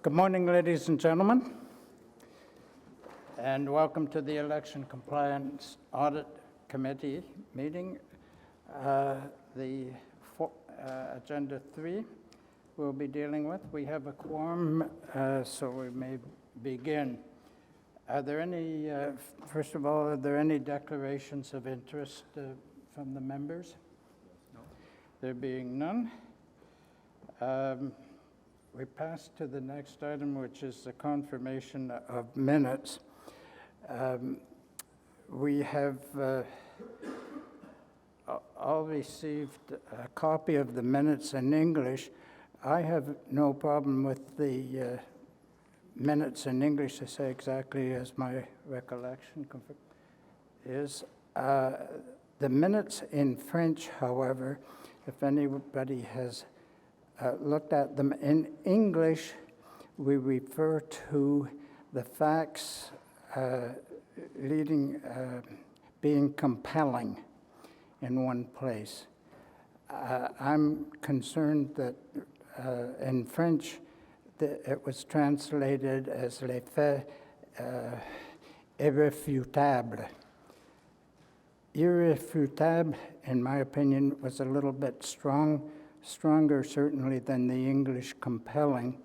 Good morning, ladies and gentlemen, and welcome to the Election Compliance Audit Committee meeting. Agenda 3 we'll be dealing with. We have a quorum, so we may begin. Are there any, first of all, are there any declarations of interest from the members? No. There being none, we pass to the next item, which is the confirmation of minutes. We have all received a copy of the minutes in English. I have no problem with the minutes in English, to say exactly as my recollection is. The minutes in French, however, if anybody has looked at them in English, we refer to the facts being compelling in one place. I'm concerned that in French, it was translated as les faits irréfutables. Irréfutable, in my opinion, was a little bit stronger certainly than the English compelling,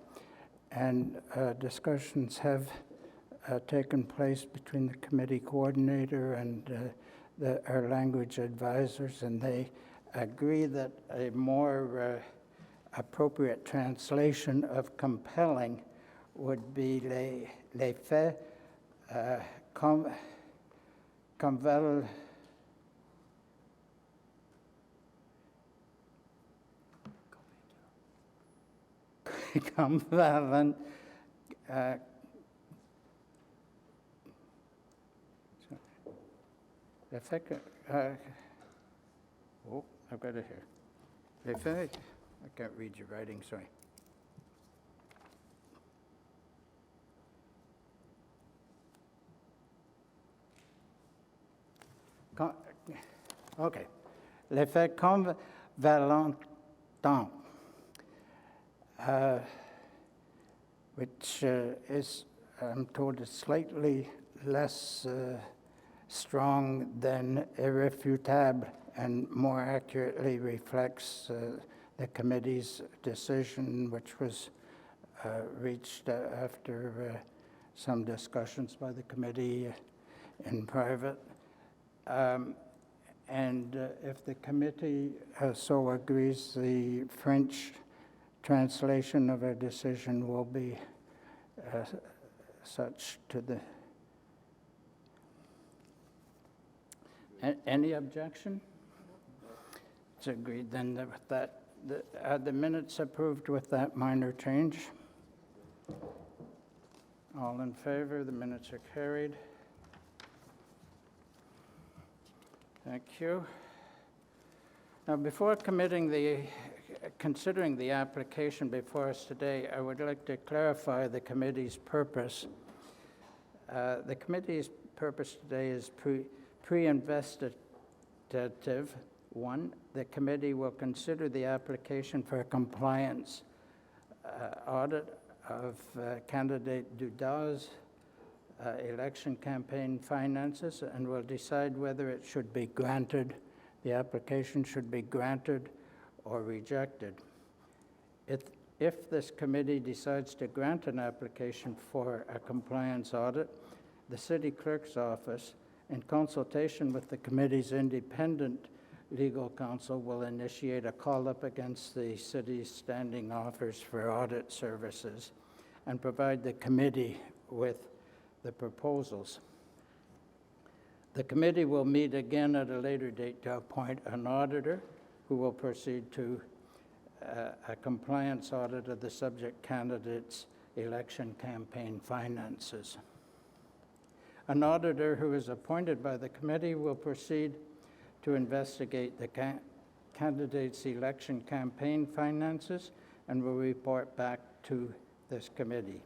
and discussions have taken place between the committee coordinator and our language advisors, and they agree that a more appropriate translation of compelling would be les faits convalent. Oh, I've got it here. Les faits. I can't read your writing, sorry. Okay. Les faits convalentants, which is, I'm told, is slightly less strong than irréfutable and more accurately reflects the committee's decision, which was reached after some discussions by the committee in private. And if the committee so agrees, the French translation of our decision will be such to the... Any objection? It's agreed then with that. Are the minutes approved with that minor change? All in favor? The minutes are carried. Thank you. Now, before considering the application before us today, I would like to clarify the committee's purpose. The committee's purpose today is pre-investigative. 1, the committee will consider the application for a compliance audit of candidate Duda's election campaign finances and will decide whether it should be granted, the application should be granted or rejected. If this committee decides to grant an application for a compliance audit, the city clerk's office, in consultation with the committee's independent legal counsel, will initiate a call-up against the city's standing offers for audit services and provide the committee with the proposals. The committee will meet again at a later date to appoint an auditor who will proceed to a compliance audit of the subject candidate's election campaign finances. An auditor who is appointed by the committee will proceed to investigate the candidate's election campaign finances and will report back to this committee.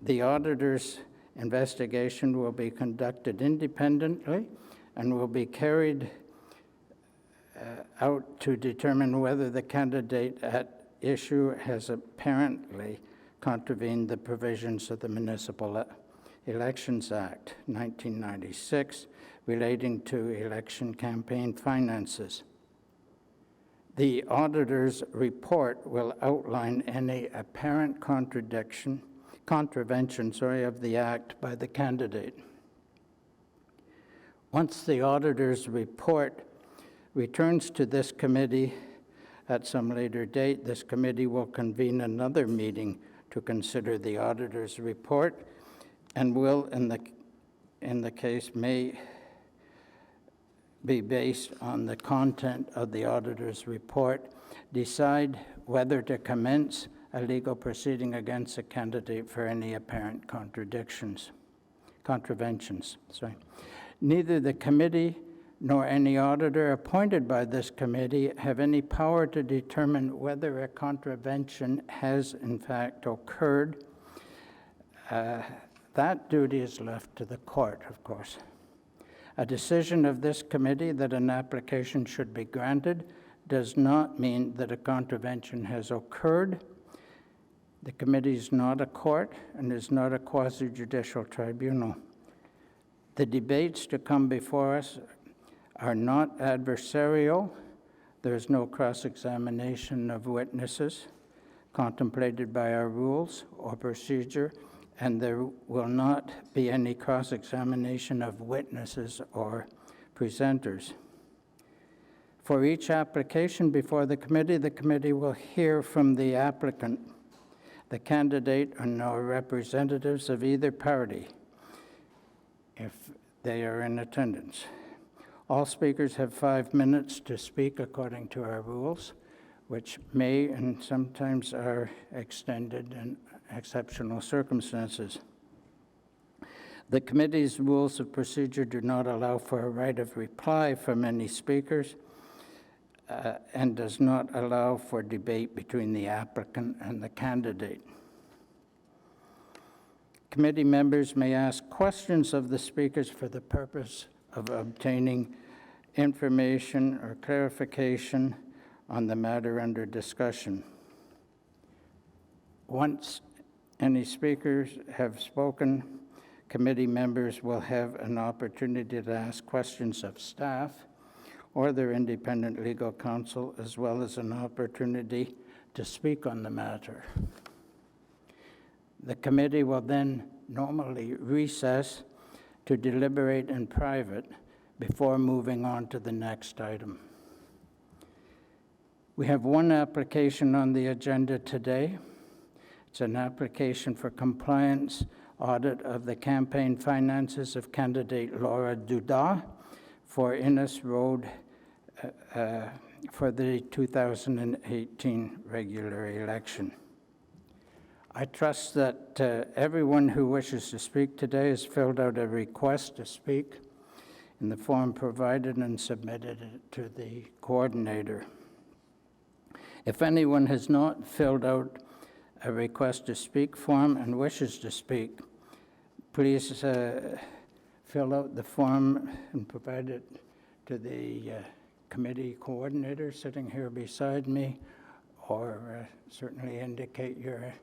The auditor's investigation will be conducted independently and will be carried out to determine whether the candidate at issue has apparently contravened the provisions of the Municipal Elections Act, 1996, relating to election campaign finances. The auditor's report will outline any apparent contravention of the Act by the candidate. Once the auditor's report returns to this committee at some later date, this committee will convene another meeting to consider the auditor's report and will, in the case, may be based on the content of the auditor's report, decide whether to commence a legal proceeding against a candidate for any apparent contraventions. Neither the committee nor any auditor appointed by this committee have any power to determine whether a contravention has in fact occurred. That duty is left to the court, of course. A decision of this committee that an application should be granted does not mean that a contravention has occurred. The committee is not a court and is not a quasi-judicial tribunal. The debates to come before us are not adversarial. There is no cross-examination of witnesses contemplated by our rules or procedure, and there will not be any cross-examination of witnesses or presenters. For each application before the committee will hear from the applicant, the candidate, or no representatives of either party, if they are in attendance. All speakers have 5 minutes to speak according to our rules, which may and sometimes are extended in exceptional circumstances. The committee's rules of procedure do not allow for a right of reply from any speakers and does not allow for debate between the applicant and the candidate. Committee members may ask questions of the speakers for the purpose of obtaining information or clarification on the matter under discussion. Once any speakers have spoken, committee members will have an opportunity to ask questions of staff or their independent legal counsel, as well as an opportunity to speak on the matter. The committee will then normally recess to deliberate in private before moving on to the next item. We have one application on the agenda today. It's an application for compliance audit of the campaign finances of candidate Laura Dudas for Innes Road for the 2018 regular election. I trust that everyone who wishes to speak today has filled out a request to speak in the form provided and submitted it to the coordinator. If anyone has not filled out a request to speak form and wishes to speak, please fill out the form and provide it to the committee coordinator sitting here beside me, or certainly indicate your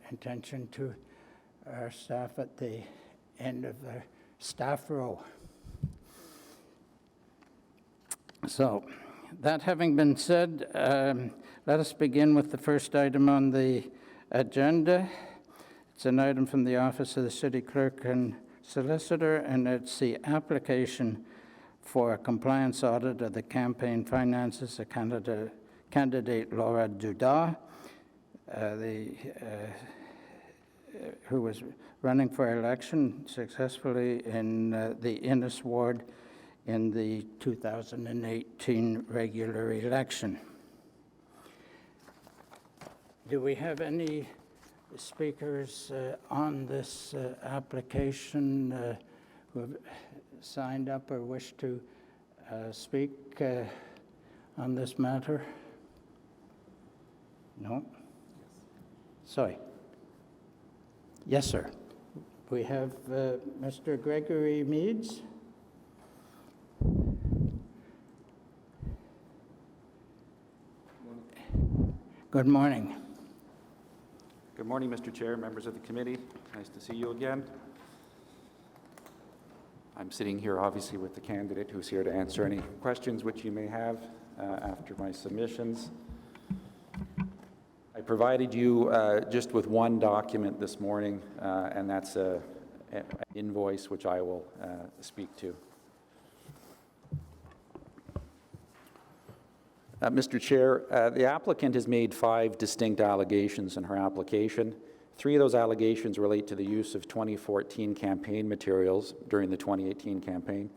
intention to our staff at the end of the staff row. So, that having been said, let us begin with the first item on the agenda. It's an item from the Office of the City Clerk and Solicitor, and it's the application for a compliance audit of the campaign finances of candidate Laura Dudas, who was running for election successfully in the Innes Ward in the 2018 regular election. Do we have any speakers on this application who have signed up or wish to speak on this matter? No? Sorry. Yes, sir. We have Mr. Gregory Meads. Good morning. Good morning, Mr. Chair, members of the committee. Nice to see you again. I'm sitting here obviously with the candidate who's here to answer any questions which you may have after my submissions. I provided you just with one document this morning, and that's an invoice which I will speak to. Mr. Chair, the applicant has made 5 distinct allegations in her application. 3 of those allegations relate to the use of 2014 campaign materials during the 2018 campaign.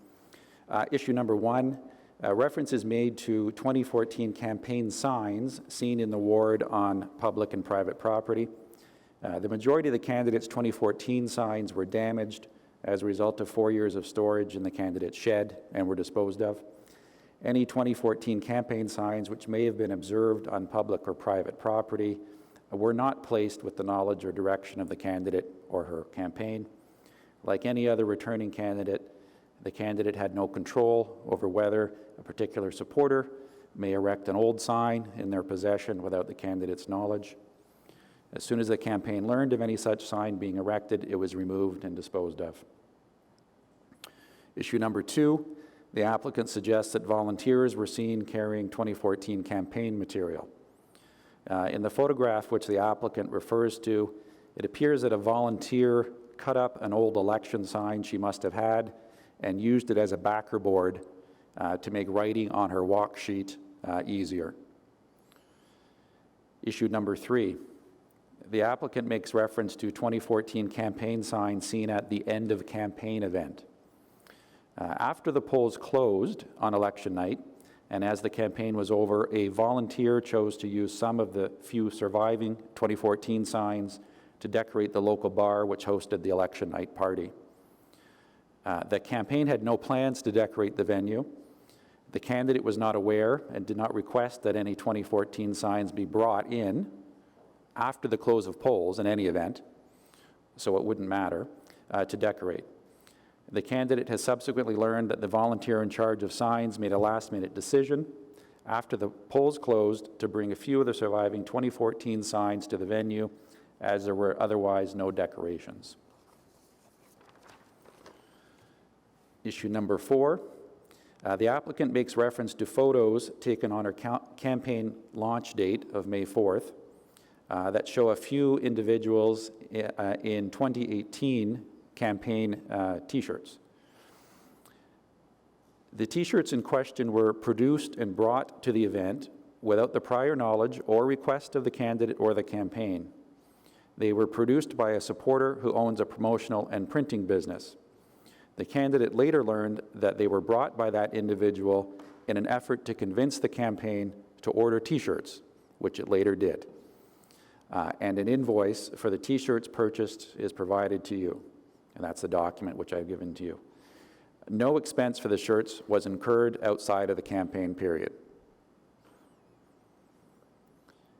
Issue number 1, reference is made to 2014 campaign signs seen in the ward on public and private property. The majority of the candidate's 2014 signs were damaged as a result of 4 years of storage in the candidate's shed and were disposed of. Any 2014 campaign signs which may have been observed on public or private property were not placed with the knowledge or direction of the candidate or her campaign. Like any other returning candidate, the candidate had no control over whether a particular supporter may erect an old sign in their possession without the candidate's knowledge. As soon as the campaign learned of any such sign being erected, it was removed and disposed of. Issue number 2, the applicant suggests that volunteers were seen carrying 2014 campaign material. In the photograph which the applicant refers to, it appears that a volunteer cut up an old election sign she must have had and used it as a backer board to make writing on her walk sheet easier. Issue number 3, the applicant makes reference to 2014 campaign signs seen at the end of campaign event. After the polls closed on election night, and as the campaign was over, a volunteer chose to use some of the few surviving 2014 signs to decorate the local bar which hosted the election night party. The campaign had no plans to decorate the venue. The candidate was not aware and did not request that any 2014 signs be brought in after the close of polls in any event, so it wouldn't matter, to decorate. The candidate has subsequently learned that the volunteer in charge of signs made a last-minute decision after the polls closed to bring a few of the surviving 2014 signs to the venue, as there were otherwise no decorations. Issue number 4, the applicant makes reference to photos taken on her campaign launch date of May 4th that show a few individuals in 2018 campaign T-shirts. The T-shirts in question were produced and brought to the event without the prior knowledge or request of the candidate or the campaign. They were produced by a supporter who owns a promotional and printing business. The candidate later learned that they were brought by that individual in an effort to convince the campaign to order T-shirts, which it later did. And an invoice for the T-shirts purchased is provided to you. And that's the document which I've given to you. No expense for the shirts was incurred outside of the campaign period.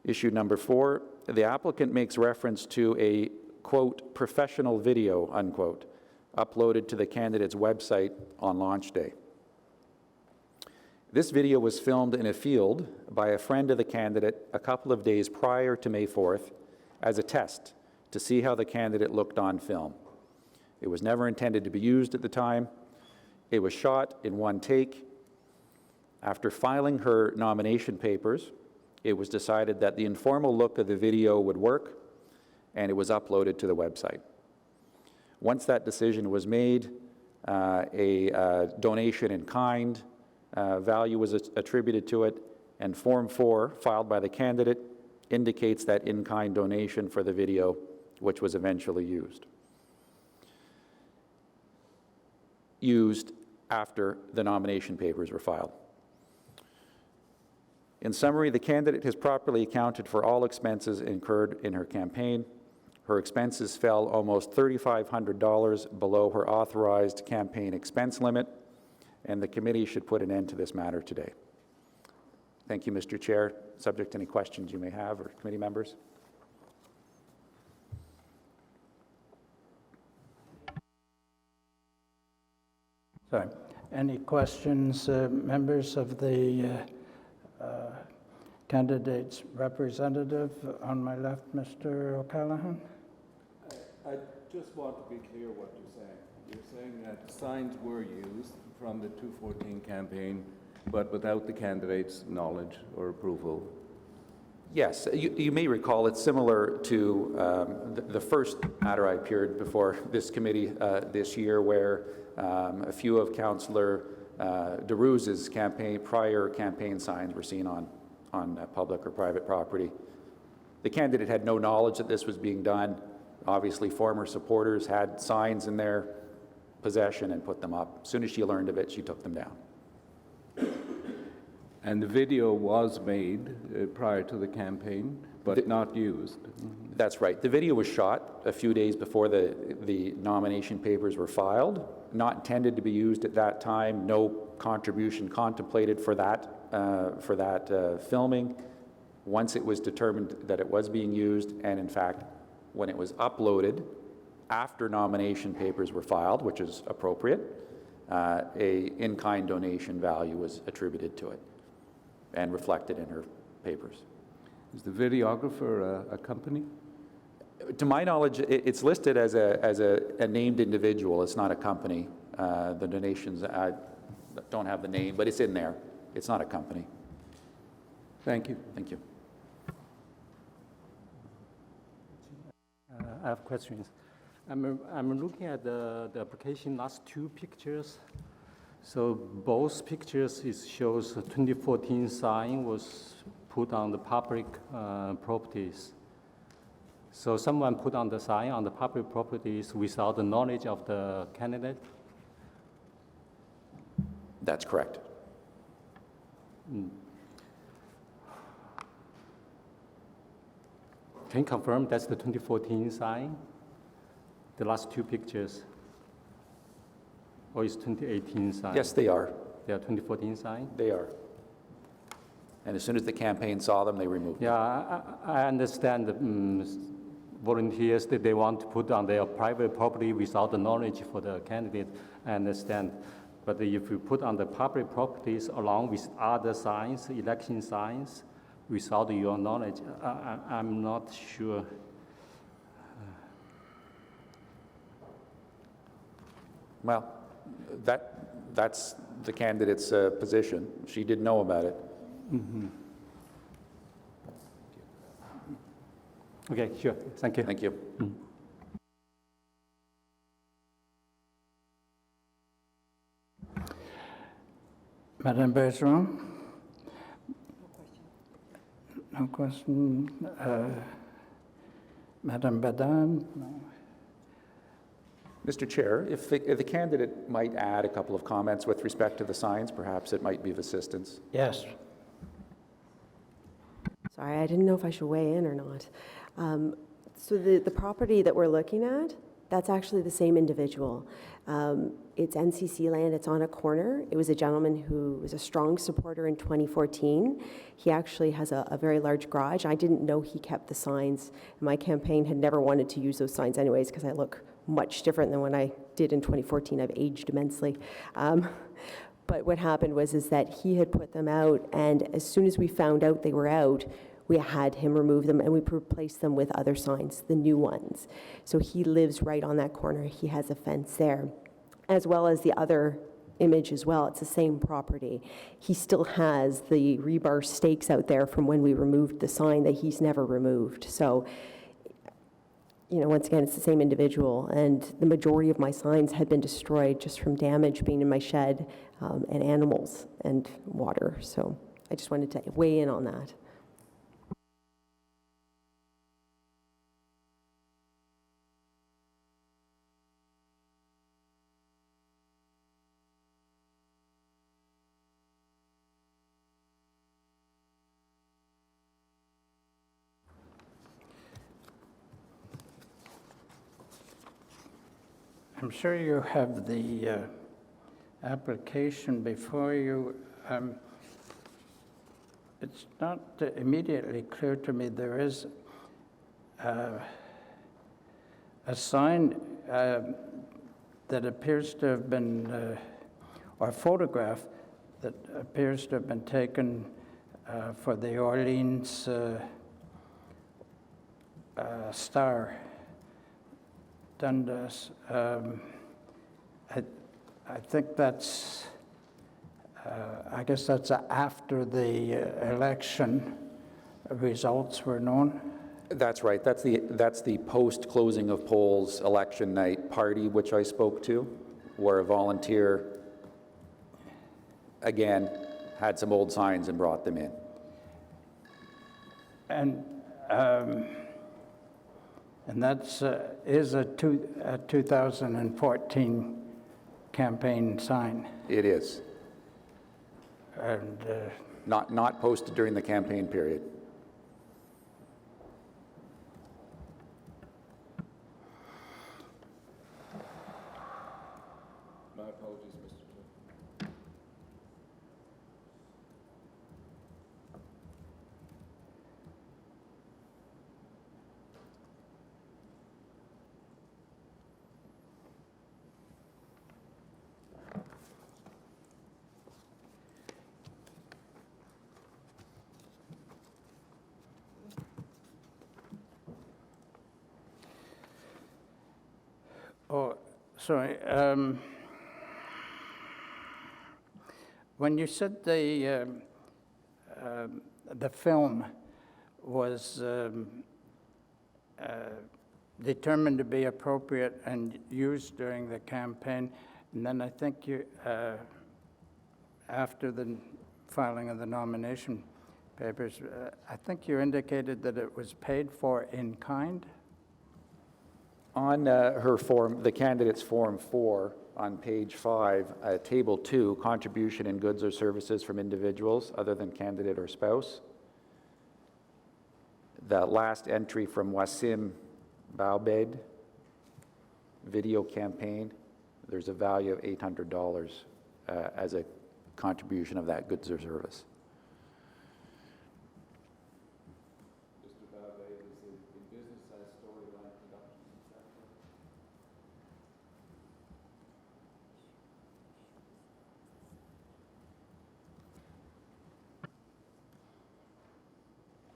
Issue number 4, the applicant makes reference to a, quote, professional video, unquote, uploaded to the candidate's website on launch day. This video was filmed in a field by a friend of the candidate a couple of days prior to May 4th as a test to see how the candidate looked on film. It was never intended to be used at the time. It was shot in one take. After filing her nomination papers, it was decided that the informal look of the video would work, and it was uploaded to the website. Once that decision was made, a donation in kind value was attributed to it, and Form 4, filed by the candidate, indicates that in-kind donation for the video, which was eventually used after the nomination papers were filed. In summary, the candidate has properly accounted for all expenses incurred in her campaign. Her expenses fell almost $3,500 below her authorized campaign expense limit, and the committee should put an end to this matter today. Thank you, Mr. Chair. Subject to any questions you may have, or committee members. Sorry. Any questions, members of the candidate's representative. On my left, Mr. O'Callaghan. I just want to be clear what you're saying. You're saying that signs were used from the 214 campaign, but without the candidate's knowledge or approval. Yes, you may recall it's similar to the first matter I appeared before this committee this year, where a few of Councillor DeRuse's prior campaign signs were seen on public or private property. The candidate had no knowledge that this was being done. Obviously, former supporters had signs in their possession and put them up. As soon as she learned of it, she took them down. And the video was made prior to the campaign, but not used. That's right. The video was shot a few days before the nomination papers were filed, not intended to be used at that time, no contribution contemplated for that filming. Once it was determined that it was being used, and in fact, when it was uploaded after nomination papers were filed, which is appropriate, a in-kind donation value was attributed to it and reflected in her papers. Is the videographer a company? To my knowledge, it's listed as a named individual. It's not a company. The donations, I don't have the name, but it's in there. It's not a company. Thank you. Thank you. I have questions. I'm looking at the application last two pictures. So both pictures shows a 2014 sign was put on the public properties. So someone put on the sign on the public properties without the knowledge of the candidate? That's correct. Can you confirm that's the 2014 sign? The last two pictures? Or is 2018 sign? Yes, they are. They are 2014 sign? They are. And as soon as the campaign saw them, they removed them. Yeah, I understand the volunteers that they want to put on their private property without the knowledge for the candidate. I understand. But if you put on the public properties along with other signs, election signs, without your knowledge, I'm not sure. Well, that's the candidate's position. She did know about it. Mm-hmm. Okay, sure. Thank you. Thank you. Mm. Madame Bergeron? No question. Madame Badan? No. Mr. Chair, if the candidate might add a couple of comments with respect to the signs, perhaps it might be of assistance. Yes. Sorry, I didn't know if I should weigh in or not. So the property that we're looking at, that's actually the same individual. It's NCC land, it's on a corner. It was a gentleman who was a strong supporter in 2014. He actually has a very large garage. I didn't know he kept the signs. My campaign had never wanted to use those signs anyways because I look much different than when I did in 2014. I've aged immensely. But what happened was that he had put them out, and as soon as we found out they were out, we had him remove them and we replaced them with other signs, the new ones. So he lives right on that corner. He has a fence there, as well as the other image as well. It's the same property. He still has the rebar stakes out there from when we removed the sign that he's never removed. So, you know, once again, it's the same individual, and the majority of my signs had been destroyed just from damage being in my shed and animals and water. So I just wanted to weigh in on that. I'm sure you have the application before you. It's not immediately clear to me. There is a sign that appears to have been, or a photograph that appears to have been taken for the Orleans Star, Dundas. I think that's, I guess that's after the election results were known. That's right. That's the post-closing of polls election night party, which I spoke to, where a volunteer, again, had some old signs and brought them in. And that's is a 2014 campaign sign. It is. And Not posted during the campaign period. My apologies, Mr. Chair. oh, sorry. When you said the film was determined to be appropriate and used during the campaign, and then I think you, after the filing of the nomination papers, I think you indicated that it was paid for in kind? On her form, the candidate's Form 4, on page 5, Table 2, contribution in goods or services from individuals other than candidate or spouse. The last entry from Wasim Baobed, video campaign, there's a value of $800 as a contribution of that goods or service. Mr. Balvey is in business as storyline productions, is that correct?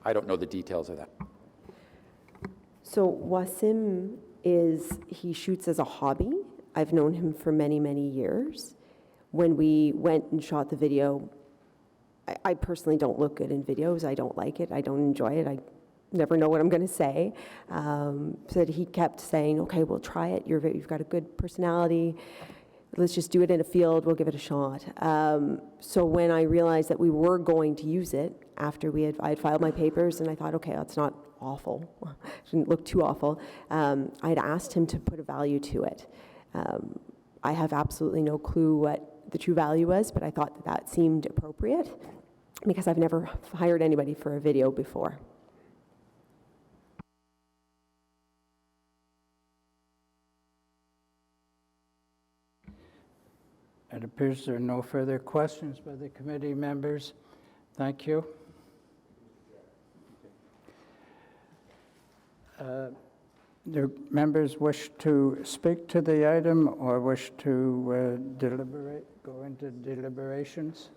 I don't know the details of that. So Wasim he shoots as a hobby. I've known him for many, many years. When we went and shot the video, I personally don't look good in videos. I don't like it. I don't enjoy it. I never know what I'm going to say. So he kept saying, okay, we'll try it. You've got a good personality. Let's just do it in a field. We'll give it a shot. So when I realized that we were going to use it after I had filed my papers, and I thought, okay, that's not awful. Didn't look too awful. I'd asked him to put a value to it. I have absolutely no clue what the true value was, but I thought that seemed appropriate because I've never hired anybody for a video before. It appears there are no further questions by the committee members. Thank you. Do members wish to speak to the item or wish to go into deliberations?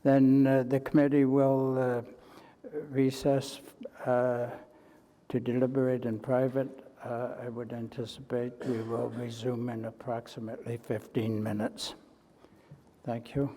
Then the committee will recess to deliberate in private. I would anticipate we will resume in approximately 15 minutes. Thank you.